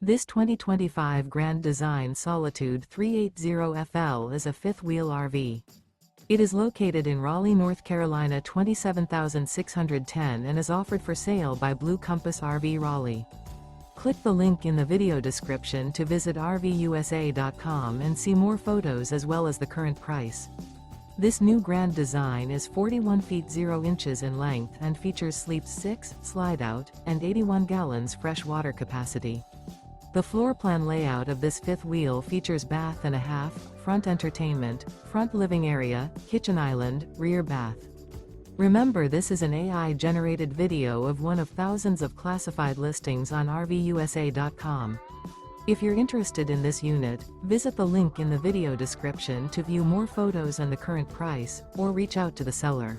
This 2025 Grand Design Solitude 380FL is a fifth-wheel RV. It is located in Raleigh, North Carolina 27610 and is offered for sale by Blue Compass RV Raleigh. Click the link in the video description to visit RVUSA.com and see more photos as well as the current price. This new Grand Design is 41 feet 0 inches in length and features sleep 6, Slideout, and 81 gallons fresh water capacity. The floor plan layout of this fifth wheel features bath and a half, front entertainment, front living area, kitchen island, rear bath. Remember, this is an AI-generated video of one of thousands of classified listings on RVUSA.com. If you're interested in this unit, visit the link in the video description to view more photos and the current price, or reach out to the seller.